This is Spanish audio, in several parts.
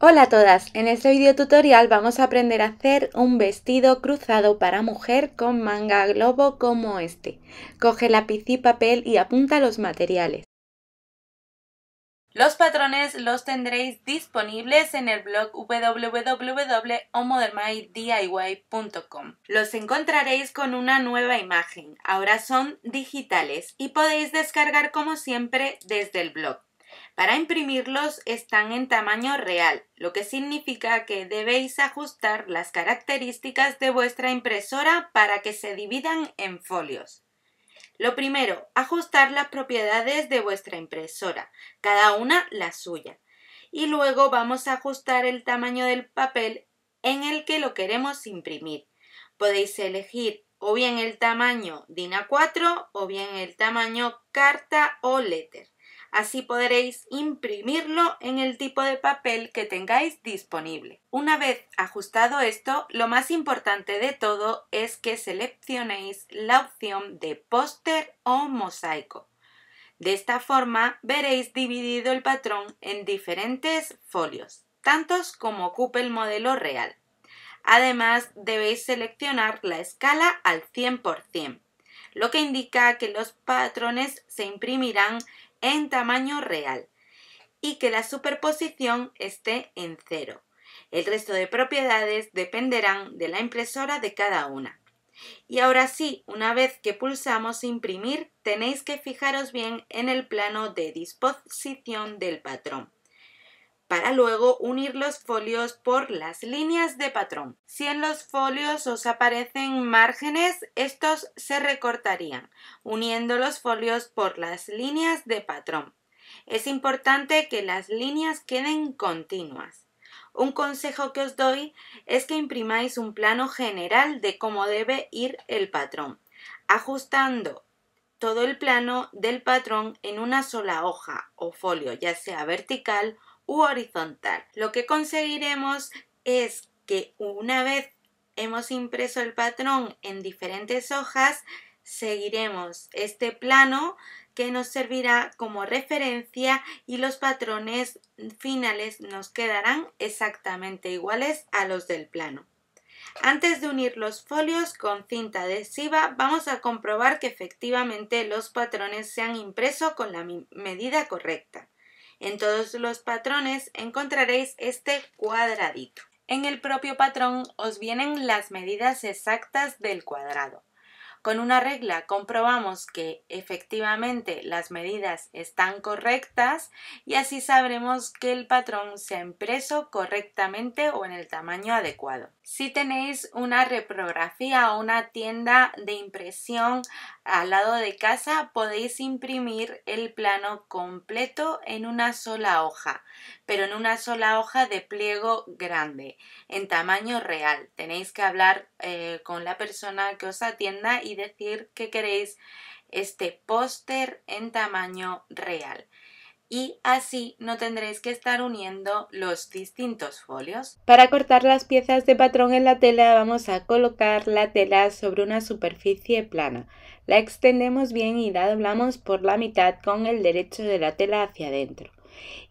Hola a todas, en este video tutorial vamos a aprender a hacer un vestido cruzado para mujer con manga globo como este. Coge lápiz y papel y apunta los materiales. Los patrones los tendréis disponibles en el blog www.omodernmydiy.com. Los encontraréis con una nueva imagen, ahora son digitales y podéis descargar como siempre desde el blog. Para imprimirlos están en tamaño real, lo que significa que debéis ajustar las características de vuestra impresora para que se dividan en folios. Lo primero, ajustar las propiedades de vuestra impresora, cada una la suya. Y luego vamos a ajustar el tamaño del papel en el que lo queremos imprimir. Podéis elegir o bien el tamaño DIN A4 o bien el tamaño carta o letter. Así podréis imprimirlo en el tipo de papel que tengáis disponible. Una vez ajustado esto, lo más importante de todo es que seleccionéis la opción de póster o mosaico. De esta forma veréis dividido el patrón en diferentes folios, tantos como ocupe el modelo real. Además, debéis seleccionar la escala al 100%, lo que indica que los patrones se imprimirán en tamaño real y que la superposición esté en 0. El resto de propiedades dependerán de la impresora de cada una. Y ahora sí, una vez que pulsamos imprimir, tenéis que fijaros bien en el plano de disposición del patrón, para luego unir los folios por las líneas de patrón. Si en los folios os aparecen márgenes, estos se recortarían, uniendo los folios por las líneas de patrón. Es importante que las líneas queden continuas. Un consejo que os doy es que imprimáis un plano general de cómo debe ir el patrón, ajustando todo el plano del patrón en una sola hoja o folio, ya sea vertical u horizontal. Lo que conseguiremos es que una vez hemos impreso el patrón en diferentes hojas, seguiremos este plano que nos servirá como referencia y los patrones finales nos quedarán exactamente iguales a los del plano. Antes de unir los folios con cinta adhesiva, vamos a comprobar que efectivamente los patrones se han impreso con la medida correcta. En todos los patrones encontraréis este cuadradito. En el propio patrón os vienen las medidas exactas del cuadrado. Con una regla comprobamos que efectivamente las medidas están correctas y así sabremos que el patrón se ha impreso correctamente o en el tamaño adecuado. Si tenéis una reprografía o una tienda de impresión al lado de casa, podéis imprimir el plano completo en una sola hoja, pero en una sola hoja de pliego grande, en tamaño real. Tenéis que hablar con la persona que os atienda y decir que queréis este póster en tamaño real. Y así no tendréis que estar uniendo los distintos folios. Para cortar las piezas de patrón en la tela vamos a colocar la tela sobre una superficie plana. La extendemos bien y la doblamos por la mitad con el derecho de la tela hacia adentro.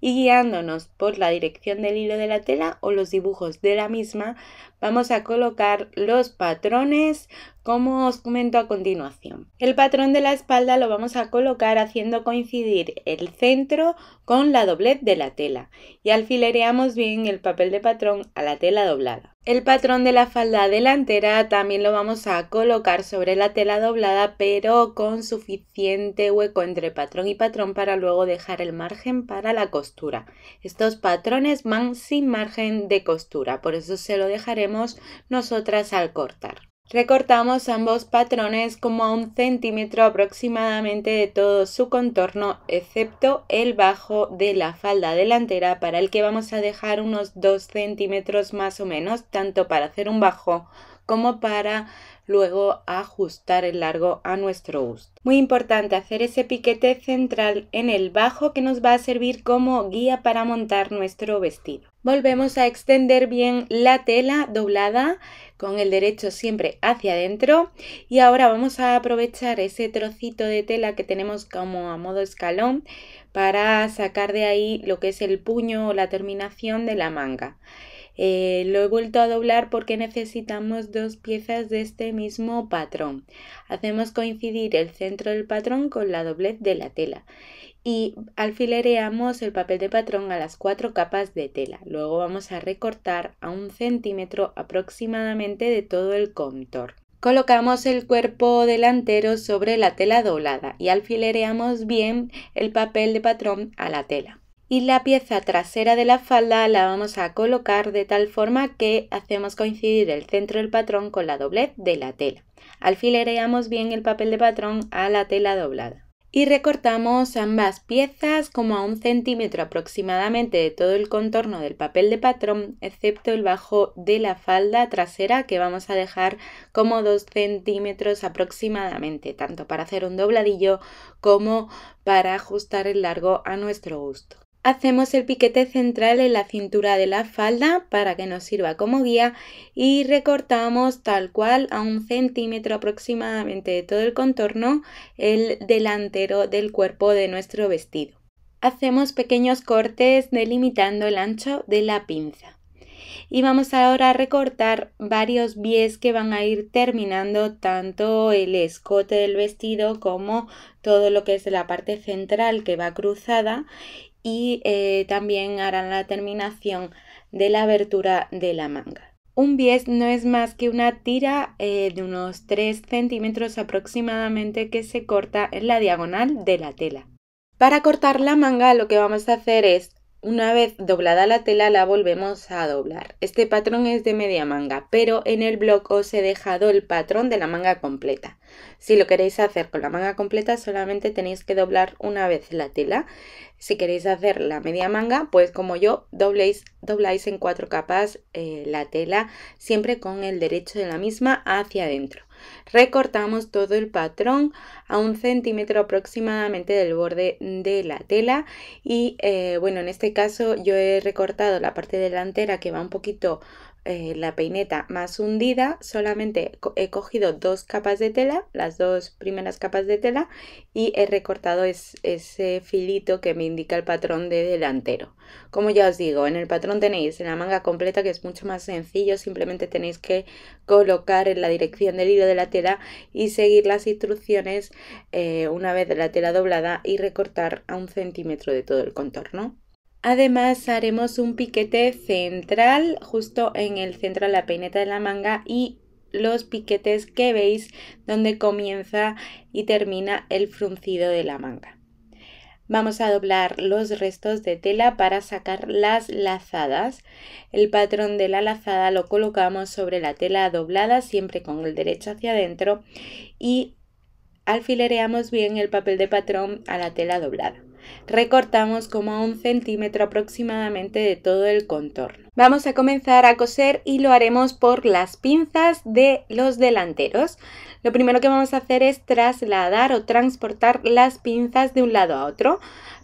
Y guiándonos por la dirección del hilo de la tela o los dibujos de la misma, vamos a colocar los patrones como os comento a continuación. El patrón de la espalda lo vamos a colocar haciendo coincidir el centro con la doblez de la tela y alfilereamos bien el papel de patrón a la tela doblada. El patrón de la falda delantera también lo vamos a colocar sobre la tela doblada, pero con suficiente hueco entre patrón y patrón para luego dejar el margen para la costura. Estos patrones van sin margen de costura, por eso se lo dejaremos nosotras al cortar. Recortamos ambos patrones como a 1 centímetro aproximadamente de todo su contorno, excepto el bajo de la falda delantera, para el que vamos a dejar unos 2 centímetros más o menos, tanto para hacer un bajo como para luego ajustar el largo a nuestro gusto. Muy importante hacer ese piquete central en el bajo que nos va a servir como guía para montar nuestro vestido. Volvemos a extender bien la tela doblada con el derecho siempre hacia adentro y ahora vamos a aprovechar ese trocito de tela que tenemos como a modo escalón para sacar de ahí lo que es el puño o la terminación de la manga. Lo he vuelto a doblar porque necesitamos dos piezas de este mismo patrón. Hacemos coincidir el centro del patrón con la doblez de la tela y alfilereamos el papel de patrón a las 4 capas de tela. Luego vamos a recortar a 1 centímetro aproximadamente de todo el contorno. Colocamos el cuerpo delantero sobre la tela doblada y alfilereamos bien el papel de patrón a la tela. Y la pieza trasera de la falda la vamos a colocar de tal forma que hacemos coincidir el centro del patrón con la doblez de la tela. Alfilereamos bien el papel de patrón a la tela doblada. Y recortamos ambas piezas como a 1 centímetro aproximadamente de todo el contorno del papel de patrón, excepto el bajo de la falda trasera que vamos a dejar como 2 centímetros aproximadamente, tanto para hacer un dobladillo como para ajustar el largo a nuestro gusto. Hacemos el piquete central en la cintura de la falda para que nos sirva como guía y recortamos tal cual a 1 centímetro aproximadamente de todo el contorno el delantero del cuerpo de nuestro vestido. Hacemos pequeños cortes delimitando el ancho de la pinza. Y vamos ahora a recortar varios bies que van a ir terminando tanto el escote del vestido como todo lo que es la parte central que va cruzada y también harán la terminación de la abertura de la manga. Un bies no es más que una tira de unos 3 centímetros aproximadamente que se corta en la diagonal de la tela. Para cortar la manga lo que vamos a hacer es, una vez doblada la tela, la volvemos a doblar. Este patrón es de media manga, pero en el blog os he dejado el patrón de la manga completa. Si lo queréis hacer con la manga completa, solamente tenéis que doblar una vez la tela. Si queréis hacer la media manga, pues como yo, dobláis en 4 capas la tela, siempre con el derecho de la misma hacia adentro. Recortamos todo el patrón a 1 centímetro aproximadamente del borde de la tela y bueno, en este caso yo he recortado la parte delantera que va un poquito la peineta más hundida. Solamente he cogido 2 capas de tela, las 2 primeras capas de tela, y he recortado ese filito que me indica el patrón de delantero. Como ya os digo, en el patrón tenéis la manga completa, que es mucho más sencillo. Simplemente tenéis que colocar en la dirección del hilo de la tela y seguir las instrucciones una vez la tela doblada y recortar a 1 centímetro de todo el contorno. Además haremos un piquete central justo en el centro de la peineta de la manga y los piquetes que veis donde comienza y termina el fruncido de la manga. Vamos a doblar los restos de tela para sacar las lazadas. El patrón de la lazada lo colocamos sobre la tela doblada, siempre con el derecho hacia adentro, y alfilereamos bien el papel de patrón a la tela doblada. Recortamos como a 1 centímetro aproximadamente de todo el contorno. Vamos a comenzar a coser y lo haremos por las pinzas de los delanteros. Lo primero que vamos a hacer es trasladar o transportar las pinzas de un lado a otro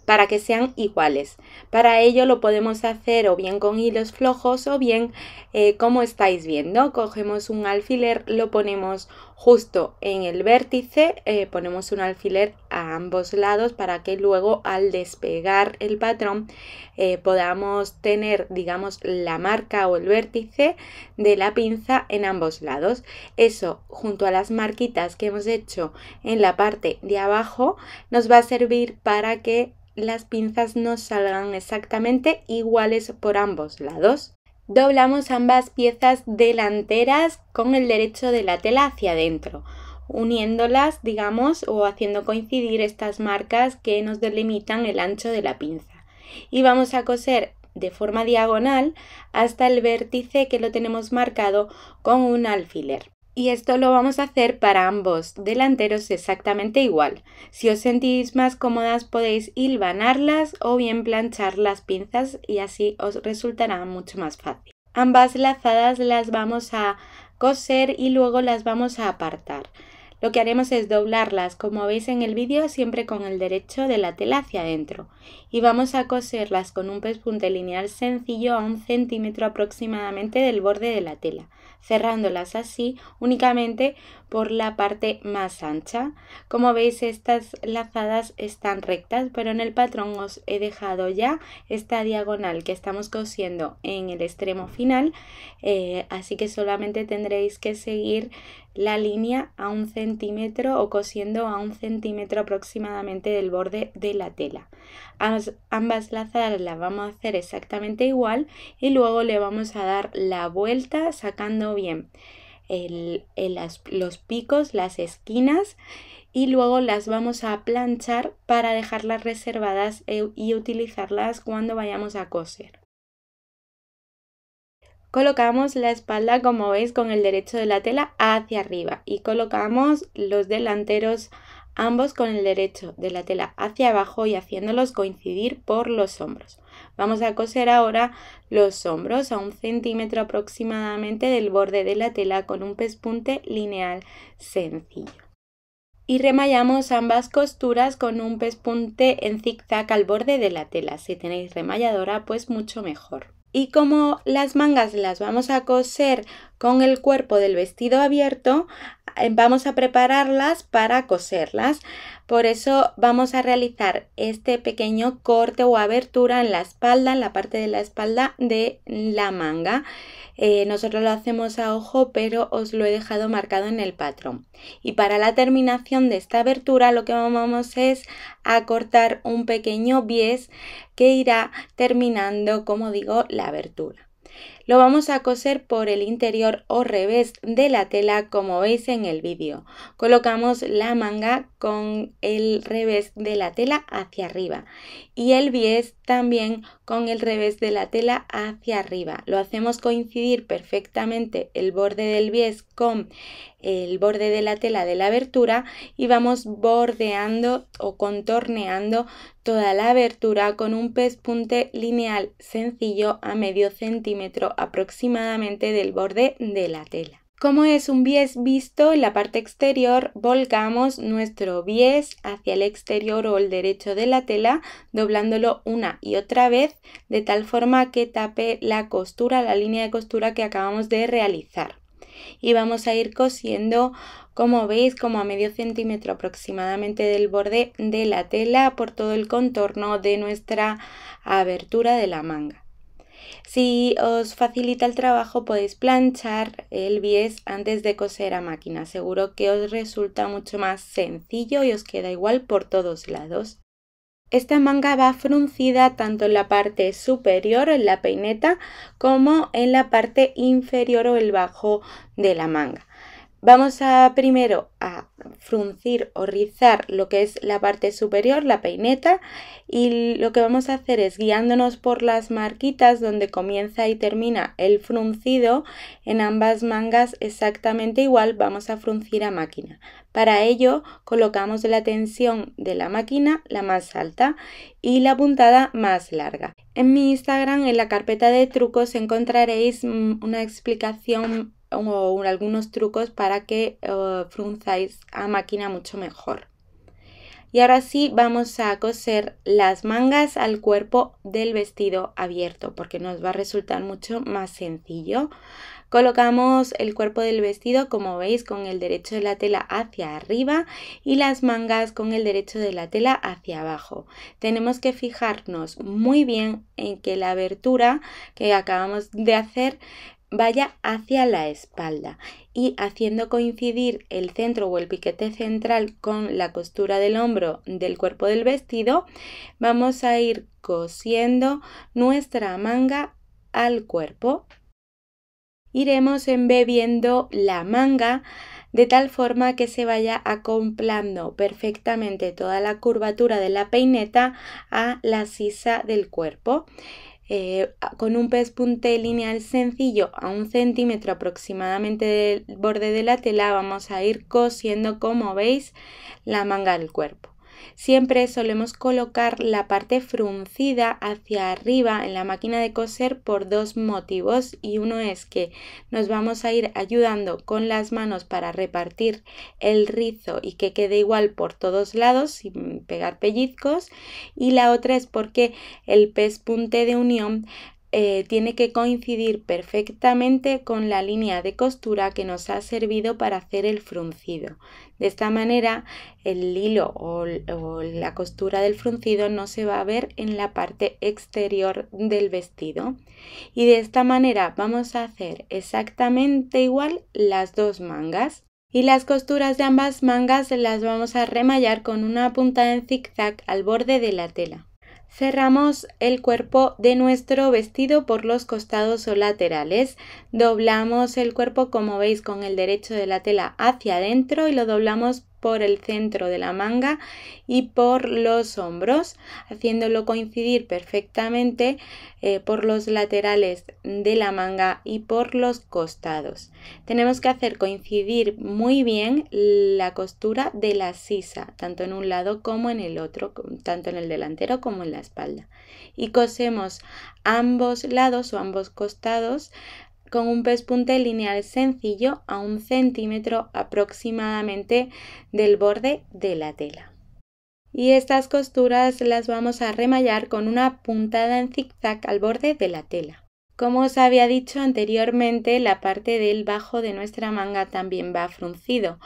para que sean iguales. Para ello lo podemos hacer o bien con hilos flojos o bien como estáis viendo. Cogemos un alfiler, lo ponemos justo en el vértice, ponemos un alfiler a ambos lados para que luego al despegar el patrón podamos tener, digamos, la marca o el vértice de la pinza en ambos lados. Eso, junto a las marquitas que hemos hecho en la parte de abajo, nos va a servir para que las pinzas nos salgan exactamente iguales por ambos lados. Doblamos ambas piezas delanteras con el derecho de la tela hacia adentro, uniéndolas, digamos, o haciendo coincidir estas marcas que nos delimitan el ancho de la pinza. Y vamos a coser de forma diagonal hasta el vértice que lo tenemos marcado con un alfiler. Y esto lo vamos a hacer para ambos delanteros exactamente igual. Si os sentís más cómodas podéis hilvanarlas o bien planchar las pinzas y así os resultará mucho más fácil. Ambas lazadas las vamos a coser y luego las vamos a apartar. Lo que haremos es doblarlas, como veis en el vídeo, siempre con el derecho de la tela hacia adentro. Y vamos a coserlas con un pespunte lineal sencillo a 1 centímetro aproximadamente del borde de la tela, cerrándolas así únicamente por la parte más ancha. Como veis, estas lazadas están rectas, pero en el patrón os he dejado ya esta diagonal que estamos cosiendo en el extremo final, así que solamente tendréis que seguir la línea a 1 centímetro o cosiendo a 1 centímetro aproximadamente del borde de la tela. Ambas lazadas las vamos a hacer exactamente igual y luego le vamos a dar la vuelta sacando bien los picos, las esquinas, y luego las vamos a planchar para dejarlas reservadas y utilizarlas cuando vayamos a coser. Colocamos la espalda, como veis, con el derecho de la tela hacia arriba y colocamos los delanteros ambos con el derecho de la tela hacia abajo y haciéndolos coincidir por los hombros. Vamos a coser ahora los hombros a 1 centímetro aproximadamente del borde de la tela con un pespunte lineal sencillo. Y remallamos ambas costuras con un pespunte en zigzag al borde de la tela. Si tenéis remalladora, pues mucho mejor. Y como las mangas las vamos a coser con el cuerpo del vestido abierto, vamos a prepararlas para coserlas. Por eso vamos a realizar este pequeño corte o abertura en la espalda, en la parte de la espalda de la manga. Nosotros lo hacemos a ojo, pero os lo he dejado marcado en el patrón. Y para la terminación de esta abertura lo que vamos es a cortar un pequeño bies que irá terminando, como digo, la abertura. Lo vamos a coser por el interior o revés de la tela, como veis en el vídeo. Colocamos la manga con el revés de la tela hacia arriba y el bies también con el revés de la tela hacia arriba. Lo hacemos coincidir perfectamente el borde del bies con el borde de la tela de la abertura y vamos bordeando o contorneando toda la abertura con un pespunte lineal sencillo a medio centímetro aproximadamente del borde de la tela. Como es un bies visto en la parte exterior, volcamos nuestro bies hacia el exterior o el derecho de la tela, doblándolo una y otra vez de tal forma que tape la costura, la línea de costura que acabamos de realizar. Y vamos a ir cosiendo, como veis, como a medio centímetro aproximadamente del borde de la tela por todo el contorno de nuestra abertura de la manga. Si os facilita el trabajo, podéis planchar el bies antes de coser a máquina. Seguro que os resulta mucho más sencillo y os queda igual por todos lados. Esta manga va fruncida tanto en la parte superior, en la peineta, como en la parte inferior o el bajo de la manga. Vamos primero a fruncir o rizar lo que es la parte superior, la peineta, y lo que vamos a hacer es, guiándonos por las marquitas donde comienza y termina el fruncido, en ambas mangas exactamente igual vamos a fruncir a máquina. Para ello colocamos la tensión de la máquina la más alta y la puntada más larga. En mi Instagram, en la carpeta de trucos, encontraréis una explicación o algunos trucos para que frunzáis a máquina mucho mejor. Y ahora sí vamos a coser las mangas al cuerpo del vestido abierto porque nos va a resultar mucho más sencillo. Colocamos el cuerpo del vestido, como veis, con el derecho de la tela hacia arriba y las mangas con el derecho de la tela hacia abajo. Tenemos que fijarnos muy bien en que la abertura que acabamos de hacer vaya hacia la espalda y haciendo coincidir el centro o el piquete central con la costura del hombro del cuerpo del vestido, vamos a ir cosiendo nuestra manga al cuerpo. Iremos embebiendo la manga de tal forma que se vaya acoplando perfectamente toda la curvatura de la peineta a la sisa del cuerpo. Con un pespunte lineal sencillo a 1 centímetro aproximadamente del borde de la tela vamos a ir cosiendo, como veis, la manga del cuerpo. siempre solemos colocar la parte fruncida hacia arriba en la máquina de coser por dos motivos, y uno es que nos vamos a ir ayudando con las manos para repartir el rizo y que quede igual por todos lados sin pegar pellizcos, y la otra es porque el pespunte de unión tiene que coincidir perfectamente con la línea de costura que nos ha servido para hacer el fruncido. De esta manera el hilo o la costura del fruncido no se va a ver en la parte exterior del vestido, y de esta manera vamos a hacer exactamente igual las dos mangas. Y las costuras de ambas mangas las vamos a remallar con una puntada en zigzag al borde de la tela. Cerramos el cuerpo de nuestro vestido por los costados o laterales. Doblamos el cuerpo, como veis, con el derecho de la tela hacia adentro, y lo doblamos por el centro de la manga y por los hombros, haciéndolo coincidir perfectamente por los laterales de la manga y por los costados. Tenemos que hacer coincidir muy bien la costura de la sisa, tanto en un lado como en el otro, tanto en el delantero como en la espalda. Y cosemos ambos lados o ambos costados con un pespunte lineal sencillo a 1 centímetro aproximadamente del borde de la tela. Y estas costuras las vamos a remallar con una puntada en zigzag al borde de la tela. Como os había dicho anteriormente, la parte del bajo de nuestra manga también va fruncido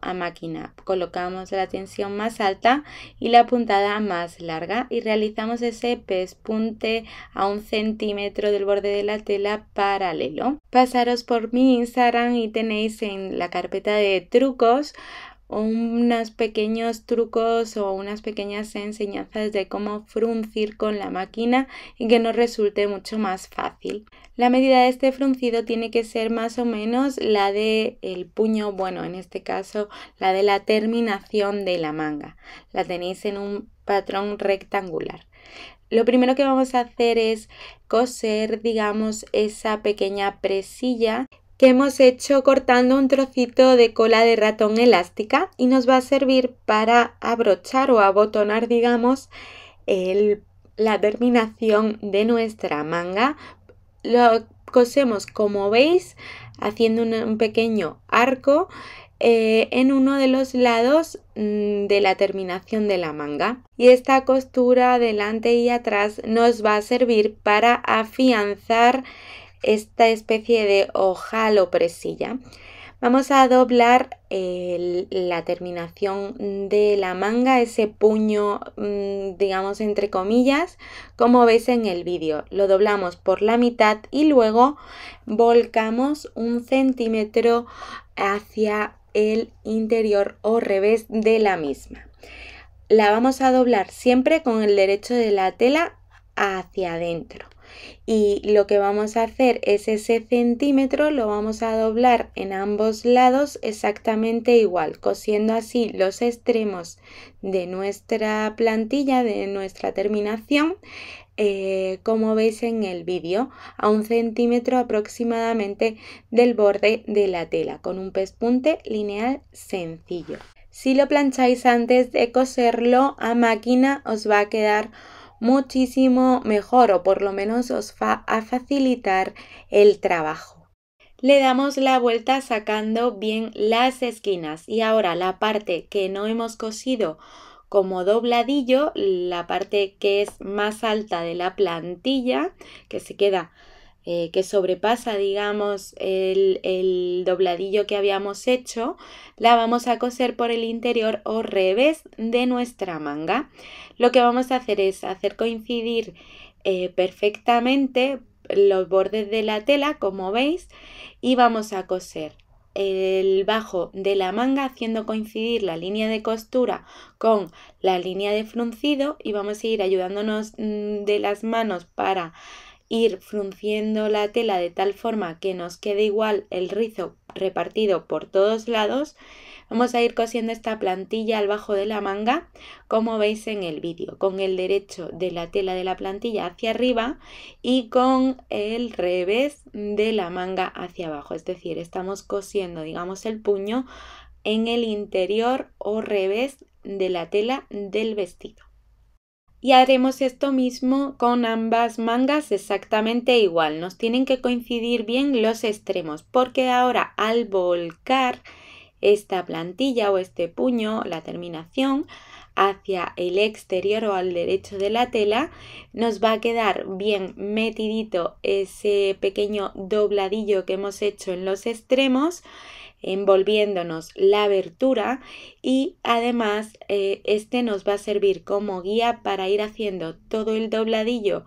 a máquina. Colocamos la tensión más alta y la puntada más larga y realizamos ese pespunte a 1 centímetro del borde de la tela paralelo. Pasaros por mi Instagram y tenéis en la carpeta de trucos unos pequeños trucos o unas pequeñas enseñanzas de cómo fruncir con la máquina y que nos resulte mucho más fácil. La medida de este fruncido tiene que ser más o menos la del puño, bueno, en este caso la de la terminación de la manga. La tenéis en un patrón rectangular. Lo primero que vamos a hacer es coser, digamos, esa pequeña presilla que hemos hecho cortando un trocito de cola de ratón elástica, y nos va a servir para abrochar o abotonar, digamos, la terminación de nuestra manga. Lo cosemos, como veis, haciendo un pequeño arco en uno de los lados de la terminación de la manga, y esta costura delante y atrás nos va a servir para afianzar esta especie de ojal o presilla. Vamos a doblar la terminación de la manga, ese puño, digamos entre comillas, como veis en el vídeo. Lo doblamos por la mitad y luego volcamos 1 centímetro hacia el interior o revés de la misma. La vamos a doblar siempre con el derecho de la tela hacia adentro. Y lo que vamos a hacer es ese centímetro lo vamos a doblar en ambos lados exactamente igual, cosiendo así los extremos de nuestra plantilla, de nuestra terminación, como veis en el vídeo, a 1 centímetro aproximadamente del borde de la tela, con un pespunte lineal sencillo. Si lo plancháis antes de coserlo a máquina, os va a quedar muchísimo mejor, o por lo menos os va a facilitar el trabajo. Le damos la vuelta sacando bien las esquinas, y ahora la parte que no hemos cosido como dobladillo, la parte que es más alta de la plantilla, que se queda que sobrepasa, digamos, el dobladillo que habíamos hecho, la vamos a coser por el interior o revés de nuestra manga. Lo que vamos a hacer es hacer coincidir perfectamente los bordes de la tela, como veis, y vamos a coser el bajo de la manga haciendo coincidir la línea de costura con la línea de fruncido, y vamos a ir ayudándonos de las manos para ir frunciendo la tela de tal forma que nos quede igual el rizo repartido por todos lados. Vamos a ir cosiendo esta plantilla al bajo de la manga, como veis en el vídeo, con el derecho de la tela de la plantilla hacia arriba y con el revés de la manga hacia abajo. Es decir, estamos cosiendo, digamos, el puño en el interior o revés de la tela del vestido. Y haremos esto mismo con ambas mangas exactamente igual. Nos tienen que coincidir bien los extremos, porque ahora al volcar esta plantilla o este puño, la terminación, hacia el exterior o al derecho de la tela, nos va a quedar bien metidito ese pequeño dobladillo que hemos hecho en los extremos, envolviéndonos la abertura, y además este nos va a servir como guía para ir haciendo todo el dobladillo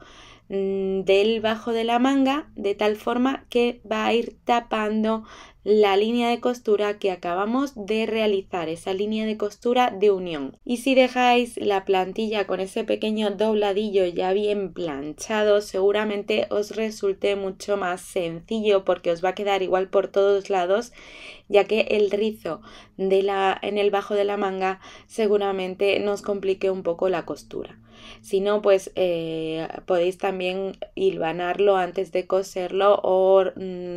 del bajo de la manga, de tal forma que va a ir tapando la línea de costura que acabamos de realizar, esa línea de costura de unión. Y si dejáis la plantilla con ese pequeño dobladillo ya bien planchado, seguramente os resulte mucho más sencillo, porque os va a quedar igual por todos lados, ya que el rizo en el bajo de la manga seguramente nos complique un poco la costura. Si no, pues podéis también hilvanarlo antes de coserlo o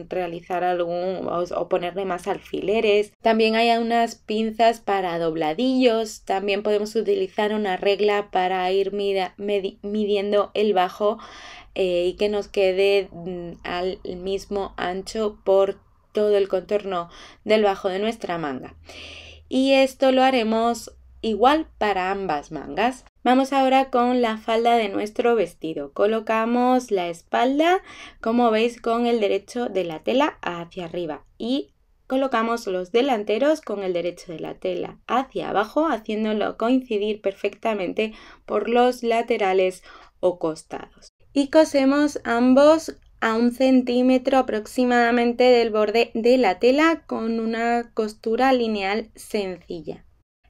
realizar o ponerle más alfileres. También hay unas pinzas para dobladillos. También podemos utilizar una regla para ir midiendo el bajo y que nos quede al mismo ancho por todo el contorno del bajo de nuestra manga. Y esto lo haremos igual para ambas mangas. Vamos ahora con la falda de nuestro vestido. Colocamos la espalda, como veis, con el derecho de la tela hacia arriba, y colocamos los delanteros con el derecho de la tela hacia abajo, haciéndolo coincidir perfectamente por los laterales o costados. Y cosemos ambos a 1 centímetro aproximadamente del borde de la tela con una costura lineal sencilla.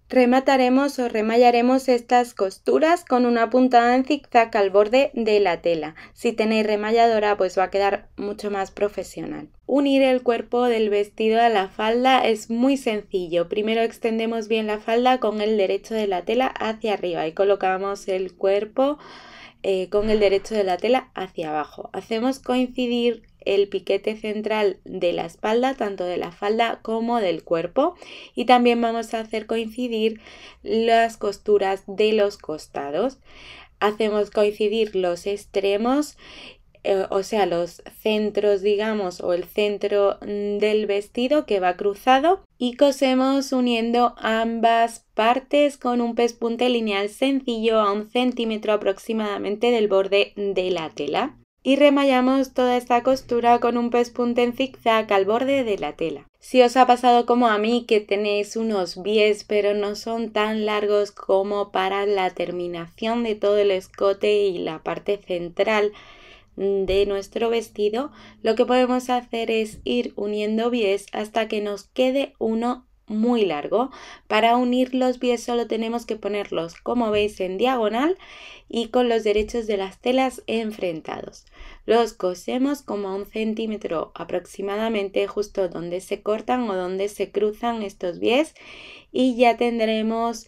Remataremos o remallaremos estas costuras con una puntada en zigzag al borde de la tela. Si tenéis remalladora, pues va a quedar mucho más profesional. Unir el cuerpo del vestido a la falda es muy sencillo. Primero extendemos bien la falda con el derecho de la tela hacia arriba y colocamos el cuerpo con el derecho de la tela hacia abajo. Hacemos coincidir el piquete central de la espalda, tanto de la falda como del cuerpo, y también vamos a hacer coincidir las costuras de los costados. Hacemos coincidir los extremos, o sea, los centros, digamos, o el centro del vestido que va cruzado, y cosemos uniendo ambas partes con un pespunte lineal sencillo a 1 centímetro aproximadamente del borde de la tela. Y remallamos toda esta costura con un pespunte en zigzag al borde de la tela. Si os ha pasado como a mí, que tenéis unos bies pero no son tan largos como para la terminación de todo el escote y la parte central de nuestro vestido, lo que podemos hacer es ir uniendo bies hasta que nos quede uno muy largo. Para unir los bies solo tenemos que ponerlos, como veis, en diagonal y con los derechos de las telas enfrentados. Los cosemos como a 1 centímetro aproximadamente, justo donde se cortan o donde se cruzan estos bies, y ya tendremos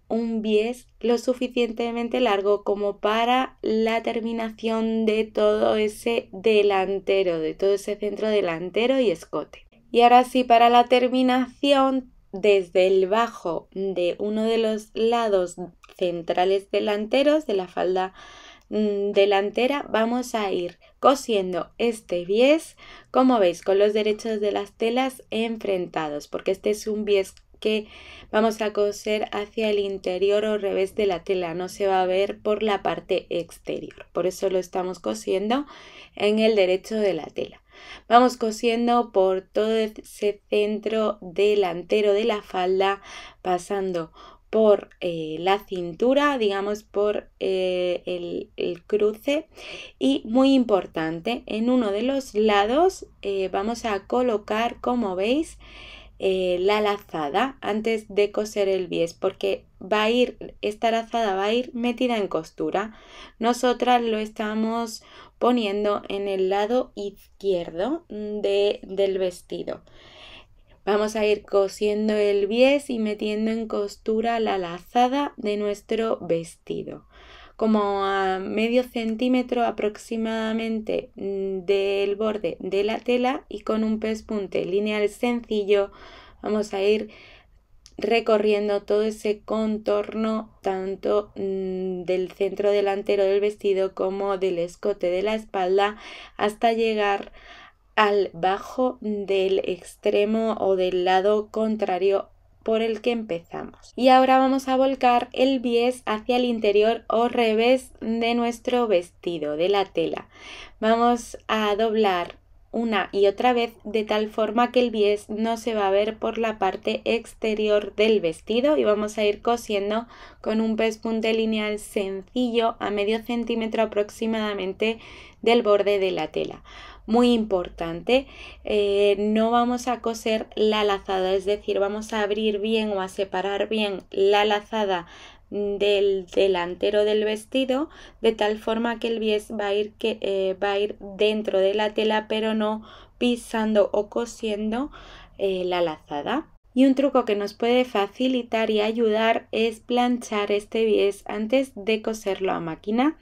un bies lo suficientemente largo como para la terminación de todo ese delantero, de todo ese centro delantero y escote. Y ahora sí, para la terminación, desde el bajo de uno de los lados centrales delanteros de la falda delantera, vamos a ir cosiendo este bies, como veis, con los derechos de las telas enfrentados, porque este es un bies que vamos a coser hacia el interior o revés de la tela, no se va a ver por la parte exterior, por eso lo estamos cosiendo en el derecho de la tela. Vamos cosiendo por todo ese centro delantero de la falda, pasando por la cintura, digamos por el cruce, y muy importante, en uno de los lados vamos a colocar, como veis, la lazada antes de coser el bies, porque esta lazada va a ir metida en costura. Nosotras lo estamos poniendo en el lado izquierdo del vestido. Vamos a ir cosiendo el bies y metiendo en costura la lazada de nuestro vestido, como a medio centímetro aproximadamente del borde de la tela, y con un pespunte lineal sencillo vamos a ir recorriendo todo ese contorno tanto del centro delantero del vestido como del escote de la espalda hasta llegar al bajo del extremo o del lado contrario por el que empezamos. Y ahora vamos a volcar el bies hacia el interior o revés de nuestro vestido, de la tela. Vamos a doblar una y otra vez de tal forma que el bies no se va a ver por la parte exterior del vestido y vamos a ir cosiendo con un pespunte lineal sencillo a medio centímetro aproximadamente del borde de la tela. Muy importante, no vamos a coser la lazada, es decir, vamos a abrir bien o a separar bien la lazada del delantero del vestido de tal forma que el bies va a ir dentro de la tela pero no pisando o cosiendo la lazada. Y un truco que nos puede facilitar y ayudar es planchar este bies antes de coserlo a máquina.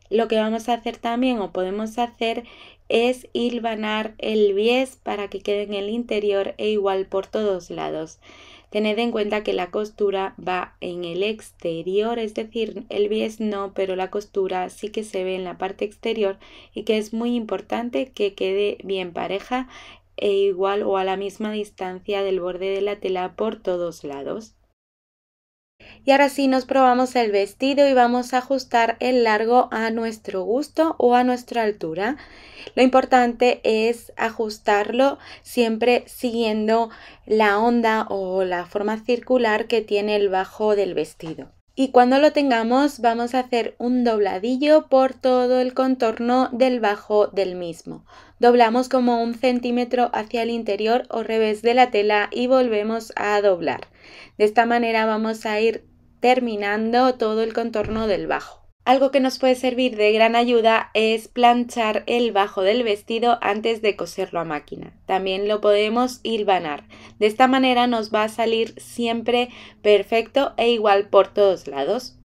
Lo que vamos a hacer también o podemos hacer es hilvanar el bies para que quede en el interior e igual por todos lados. Tened en cuenta que la costura va en el exterior, es decir, el bies no, pero la costura sí que se ve en la parte exterior y que es muy importante que quede bien pareja e igual o a la misma distancia del borde de la tela por todos lados. Y ahora sí nos probamos el vestido y vamos a ajustar el largo a nuestro gusto o a nuestra altura. Lo importante es ajustarlo siempre siguiendo la onda o la forma circular que tiene el bajo del vestido. Y cuando lo tengamos vamos a hacer un dobladillo por todo el contorno del bajo del mismo. Doblamos como 1 centímetro hacia el interior o revés de la tela y volvemos a doblar. De esta manera vamos a ir terminando todo el contorno del bajo. Algo que nos puede servir de gran ayuda es planchar el bajo del vestido antes de coserlo a máquina. También lo podemos hilvanar. De esta manera nos va a salir siempre perfecto e igual por todos lados.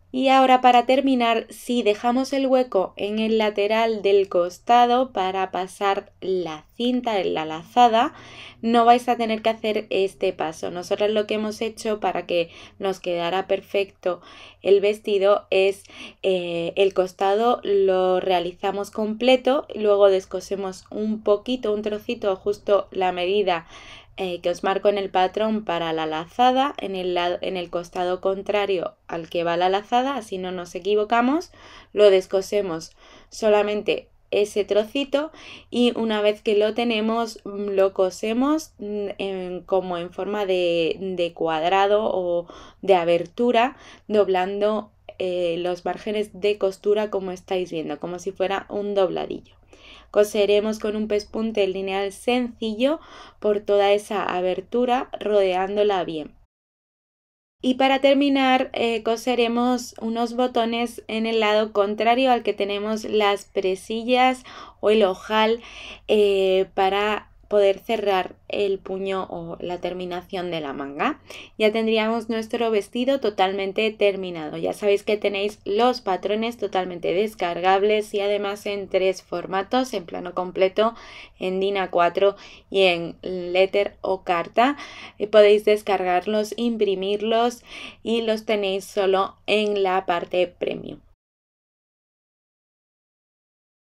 Y ahora para terminar, si dejamos el hueco en el lateral del costado para pasar la cinta en la lazada, no vais a tener que hacer este paso. Nosotros lo que hemos hecho para que nos quedara perfecto el vestido es el costado lo realizamos completo, luego descosemos un poquito, un trocito, justo la medida que os marco en el patrón para la lazada en el costado contrario al que va la lazada, así no nos equivocamos. Lo descosemos solamente ese trocito y una vez que lo tenemos lo cosemos como en forma de cuadrado o de abertura, doblando los márgenes de costura como estáis viendo, como si fuera un dobladillo. Coseremos con un pespunte lineal sencillo por toda esa abertura, rodeándola bien. Y para terminar coseremos unos botones en el lado contrario al que tenemos las presillas o el ojal para poder cerrar el puño o la terminación de la manga. Ya tendríamos nuestro vestido totalmente terminado. Ya sabéis que tenéis los patrones totalmente descargables y además en 3 formatos, en plano completo, en DIN A4 y en letter o carta. Podéis descargarlos, imprimirlos y los tenéis solo en la parte premium.